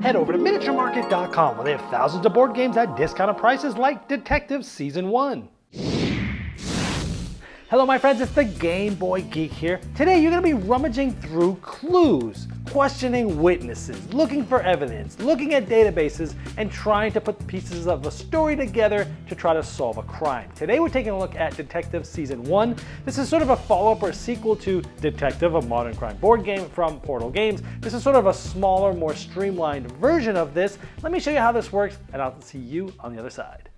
head over to miniaturemarket.com where they have thousands of board games at discounted prices like Detective Season 1. Hello my friends, it's the Game Boy Geek here. Today you're going to be rummaging through clues, questioning witnesses, looking for evidence, looking at databases, and trying to put pieces of a story together to try to solve a crime. Today we're taking a look at Detective Season 1. This is sort of a follow-up or sequel to Detective, a modern crime board game from Portal Games. This is sort of a smaller, more streamlined version of this. Let me show you how this works, and I'll see you on the other side.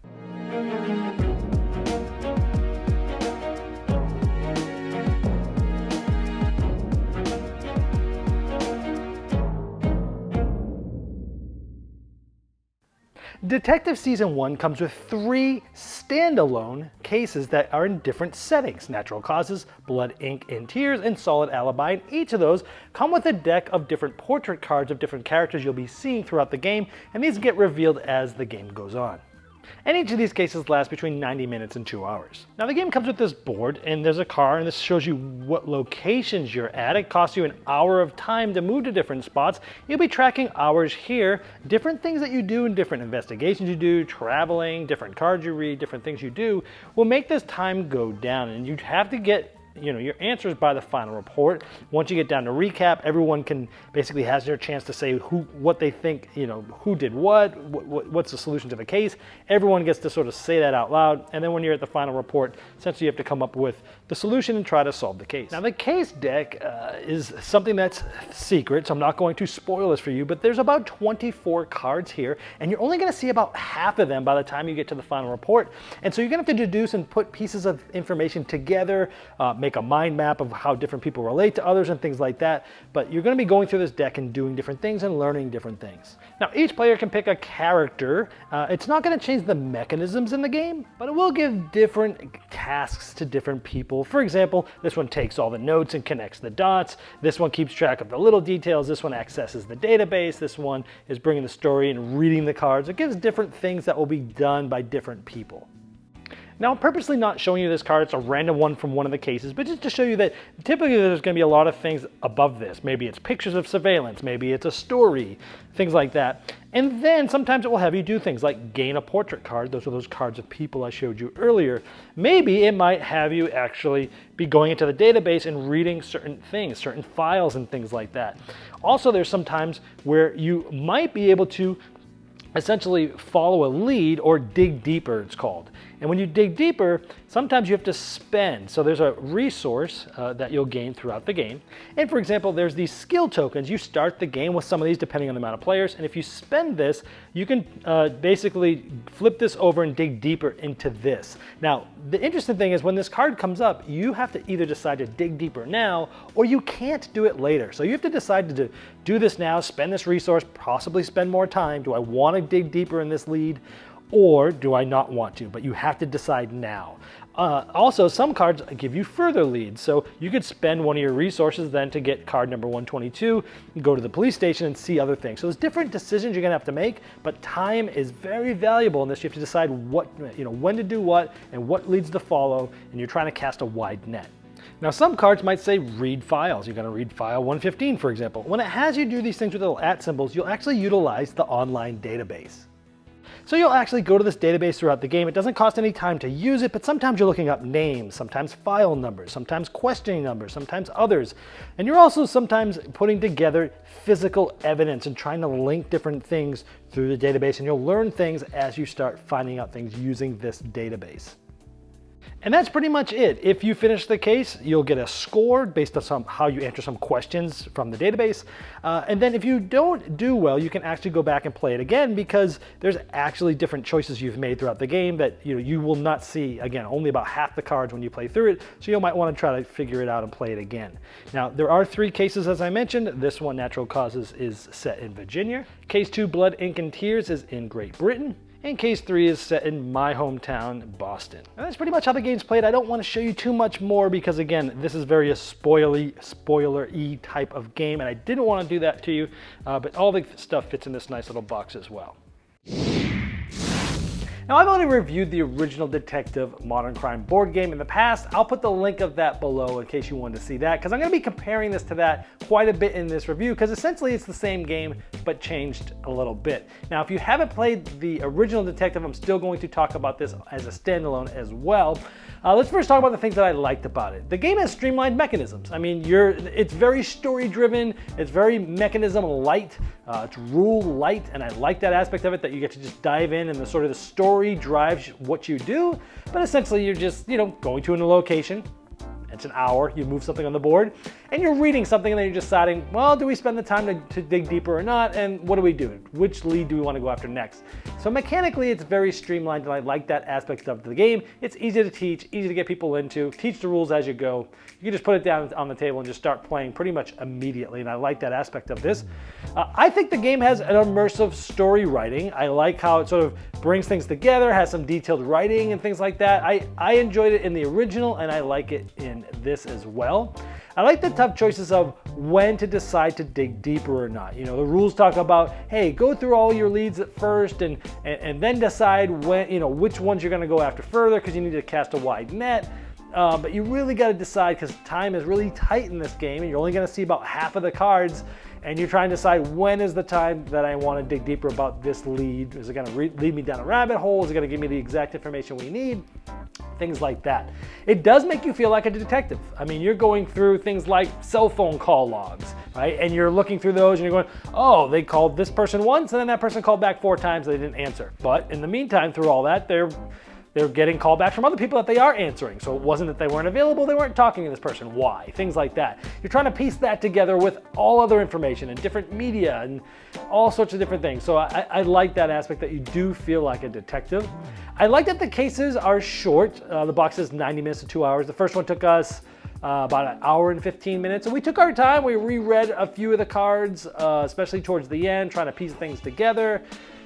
Detective Season 1 comes with 3 standalone cases that are in different settings: natural causes, blood, ink, and tears, and solid alibi. And each of those come with a deck of different portrait cards of different characters you'll be seeing throughout the game, and these get revealed as the game goes on. And each of these cases lasts between 90 minutes and 2 hours. Now the game comes with this board, and there's a car, and this shows you what locations you're at. It costs you an hour of time to move to different spots. You'll be tracking hours here, different things that you do and different investigations you do, traveling, different cards you read, different things you do will make this time go down, and you have to get your answers by the final report. Once you get down to recap, everyone can basically has their chance to say what they think, who did what's the solution to the case. Everyone gets to sort of say that out loud, and then when you're at the final report, essentially you have to come up with the solution and try to solve the case. Now the case deck is something that's secret, so I'm not going to spoil this for you, but there's about 24 cards here, and you're only going to see about half of them by the time you get to the final report. And so you're going to have to deduce and put pieces of information together, make a mind map of how different people relate to others and things like that. But you're going to be going through this deck and doing different things and learning different things. Now each player can pick a character. It's not going to change the mechanisms in the game, but it will give different tasks to different people. For example, this one takes all the notes and connects the dots. This one keeps track of the little details. This one accesses the database. This one is bringing the story and reading the cards. It gives different things that will be done by different people. Now I'm purposely not showing you this card, it's a random one from one of the cases, but just to show you that typically there's going to be a lot of things above this. Maybe it's pictures of surveillance, maybe it's a story, things like that. And then sometimes it will have you do things like gain a portrait card. Those are those cards of people I showed you earlier. Maybe it might have you actually be going into the database and reading certain things, certain files and things like that. Also there's some times where you might be able to essentially follow a lead or dig deeper, it's called. And when you dig deeper, sometimes you have to spend. So there's a resource that you'll gain throughout the game. And for example, there's these skill tokens. You start the game with some of these depending on the amount of players. And if you spend this, you can basically flip this over and dig deeper into this. Now, the interesting thing is when this card comes up, you have to either decide to dig deeper now or you can't do it later. So you have to decide to do this now, spend this resource, possibly spend more time. Do I want to dig deeper in this lead? Or do I not want to? But you have to decide now. Also, some cards give you further leads. So you could spend one of your resources then to get card number 122, go to the police station and see other things. So there's different decisions you're gonna have to make, but time is very valuable in this. You have to decide when to do what and what leads to follow, and you're trying to cast a wide net. Now some cards might say read files. You're going to read file 115, for example. When it has you do these things with little @ symbols, you'll actually utilize the online database. So you'll actually go to this database throughout the game. It doesn't cost any time to use it, but sometimes you're looking up names, sometimes file numbers, sometimes questioning numbers, sometimes others. And you're also sometimes putting together physical evidence and trying to link different things through the database, and you'll learn things as you start finding out things using this database. And that's pretty much it. If you finish the case, you'll get a score based on how you answer some questions from the database. And then if you don't do well, you can actually go back and play it again because there's actually different choices you've made throughout the game that you will not see, again, only about half the cards when you play through it. So you might want to try to figure it out and play it again. Now, there are 3 cases, as I mentioned. This one, Natural Causes, is set in Virginia. Case 2, Blood, Ink, and Tears, is in Great Britain. And case 3 is set in my hometown, Boston. And that's pretty much how the game's played. I don't want to show you too much more because, again, this is very a spoiler-y type of game, and I didn't want to do that to you, but all the stuff fits in this nice little box as well. Now, I've only reviewed the original Detective Modern Crime board game in the past. I'll put the link of that below in case you wanted to see that, because I'm going to be comparing this to that quite a bit in this review, because essentially it's the same game but changed a little bit. Now, if you haven't played the original Detective, I'm still going to talk about this as a standalone as well. Let's first talk about the things that I liked about it. The game has streamlined mechanisms. I mean, it's very story driven, it's very mechanism light, it's rule light, and I like that aspect of it, that you get to just dive in and the sort of the story drives what you do, but essentially you're just, going to a location. It's an hour, you move something on the board, and you're reading something, and then you're deciding, well, do we spend the time to dig deeper or not, and what do we do? Which lead do we want to go after next? So mechanically, it's very streamlined, and I like that aspect of the game. It's easy to teach, easy to get people into, teach the rules as you go. You can just put it down on the table and just start playing pretty much immediately, and I like that aspect of this. I think the game has an immersive story writing. I like how it sort of brings things together, has some detailed writing and things like that. I enjoyed it in the original, and I like it in this as well. I like the tough choices of when to decide to dig deeper or not. The rules talk about, hey, go through all your leads at first and then decide when, which ones you're going to go after further, because you need to cast a wide net. But you really got to decide, because time is really tight in this game, and you're only going to see about half of the cards, and you're trying to decide when is the time that I want to dig deeper about this lead. Is it going to lead me down a rabbit hole? Is it going to give me the exact information we need? Things like that. It does make you feel like a detective. I mean, you're going through things like cell phone call logs, right? And you're looking through those and you're going, oh, they called this person once and then that person called back 4 times and they didn't answer. But in the meantime, through all that, they're getting callbacks from other people that they are answering. So it wasn't that they weren't available, they weren't talking to this person. Why? Things like that. You're trying to piece that together with all other information and different media and all sorts of different things. So I like that aspect, that you do feel like a detective. I like that the cases are short. The box is 90 minutes to 2 hours. The first one took us about an hour and 15 minutes. And we took our time. We reread a few of the cards, especially towards the end, trying to piece things together.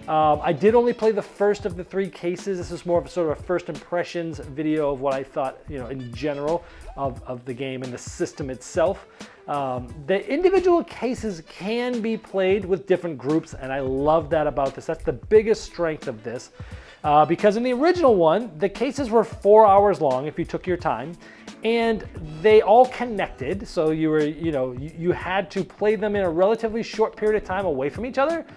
I did only play the first of the 3 cases. This is more of a sort of a first impressions video of what I thought, in general of the game and the system itself. The individual cases can be played with different groups, and I love that about this. That's the biggest strength of this. Because in the original one, the cases were 4 hours long if you took your time, and they all connected. So you had to play them in a relatively short period of time away from each other.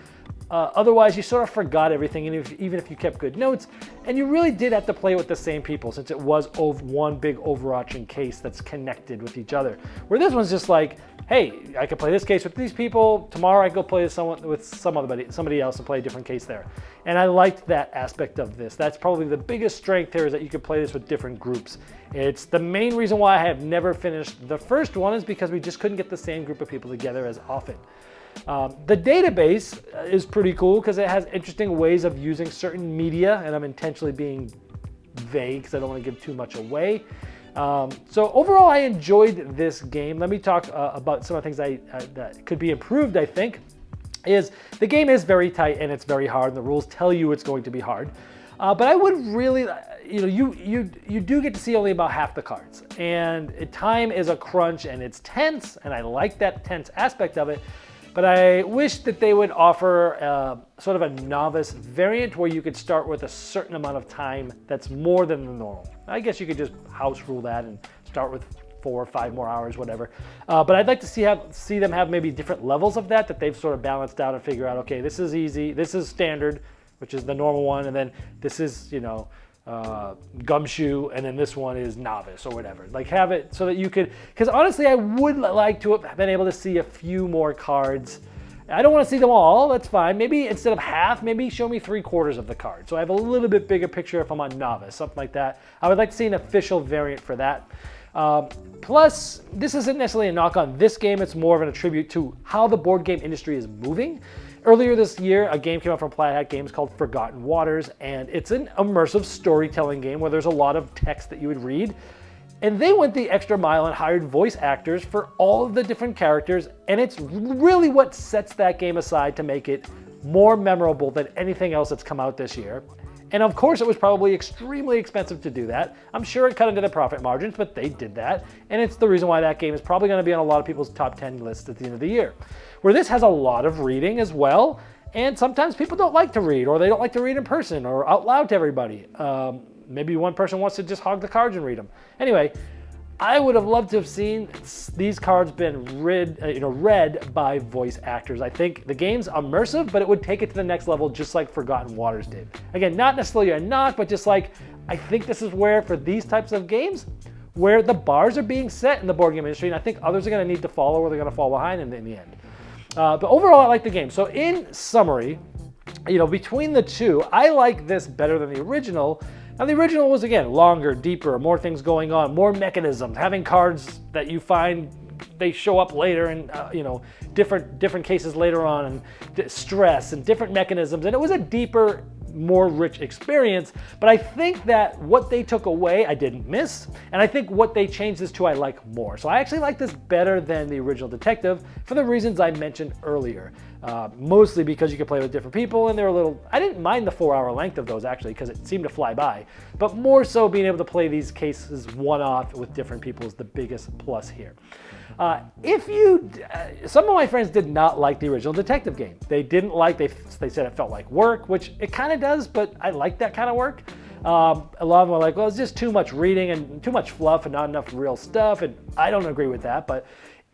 Otherwise, you sort of forgot everything, and even if you kept good notes, and you really did have to play with the same people, since it was one big overarching case that's connected with each other. Where this one's just like, hey, I could play this case with these people. Tomorrow I go play with somebody else and play a different case there. And I liked that aspect of this. That's probably the biggest strength here, is that you could play this with different groups. It's the main reason why I have never finished the first one, is because we just couldn't get the same group of people together as often. The database is pretty cool because it has interesting ways of using certain media, and I'm intentionally being vague because I don't want to give too much away. So overall, I enjoyed this game. Let me talk about some of the things that could be improved, I think. Is the game is very tight and it's very hard, and the rules tell you it's going to be hard. But I would really, you do get to see only about half the cards, and time is a crunch and it's tense, and I like that tense aspect of it. But I wish that they would offer sort of a novice variant where you could start with a certain amount of time that's more than the normal. I guess you could just house rule that and start with 4 or 5 more hours, whatever. But I'd like to see them have maybe different levels of that they've sort of balanced out and figure out, okay, this is easy, this is standard, which is the normal one, and then this is, gumshoe, and then this one is novice or whatever. Like, have it so that you could, because honestly, I would like to have been able to see a few more cards. I don't want to see them all, that's fine. Maybe instead of half, maybe show me 3/4 of the card, so I have a little bit bigger picture if I'm on novice, something like that. I would like to see an official variant for that. Plus, this isn't necessarily a knock on this game, it's more of an attribute to how the board game industry is moving. Earlier this year, a game came out from Plaid Hat Games called Forgotten Waters, and it's an immersive storytelling game where there's a lot of text that you would read. And they went the extra mile and hired voice actors for all of the different characters, and it's really what sets that game aside to make it more memorable than anything else that's come out this year. And of course, it was probably extremely expensive to do that. I'm sure it cut into the profit margins, but they did that. And it's the reason why that game is probably going to be on a lot of people's top 10 lists at the end of the year. Where this has a lot of reading as well, And sometimes people don't like to read, or they don't like to read in person or out loud to everybody. Maybe one person wants to just hog the cards and read them. Anyway, I would have loved to have seen these cards been read by voice actors. I think the game's immersive, but it would take it to the next level just like Forgotten Waters did. Again, not necessarily a knock, but just like, I think this is where, for these types of games, where the bars are being set in the board game industry, and I think others are going to need to follow, or they're going to fall behind in the end. But overall, I like the game. So in summary, between the two, I like this better than the original. Now, the original was, again, longer, deeper, more things going on, more mechanisms, having cards that you find they show up later, and different cases later on, and stress and different mechanisms, and it was a deeper, more rich experience. But I think that what they took away, I didn't miss, and I think what they changed this to, I like more. So I actually like this better than the original Detective for the reasons I mentioned earlier. Mostly because you could play with different people, and they're I didn't mind the 4-hour length of those actually, because it seemed to fly by, but more so being able to play these cases one-off with different people is the biggest plus here. Some of my friends did not like the original Detective game. They didn't like, they said it felt like work, which it kind of does, but I like that kind of work. A lot of them were like, well, it's just too much reading and too much fluff and not enough real stuff, and I don't agree with that. But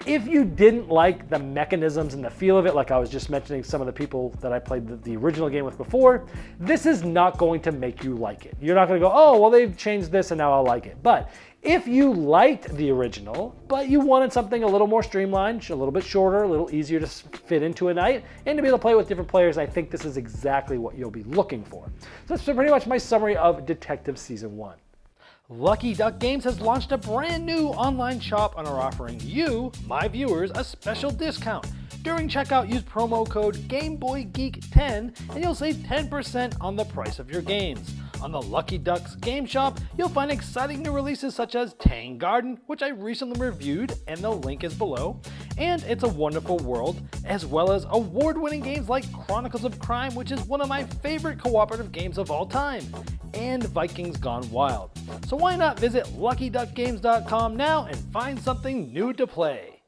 if you didn't like the mechanisms and the feel of it, like I was just mentioning some of the people that I played the original game with before, this is not going to make you like it. You're not going to go, oh, well, they've changed this and now I'll like it. But if you liked the original, but you wanted something a little more streamlined, a little bit shorter, a little easier to fit into a night, and to be able to play with different players, I think this is exactly what you'll be looking for. So that's pretty much my summary of Detective Season 1. Lucky Duck Games has launched a brand new online shop and are offering you, my viewers, a special discount. During checkout, use promo code GameBoyGeek10 and you'll save 10% on the price of your games. On the Lucky Ducks game shop, you'll find exciting new releases such as Tang Garden, which I recently reviewed, and the link is below, and It's a Wonderful World, as well as award-winning games like Chronicles of Crime, which is one of my favorite cooperative games of all time, and Vikings Gone Wild. So why not visit LuckyDuckGames.com now and find something new to play?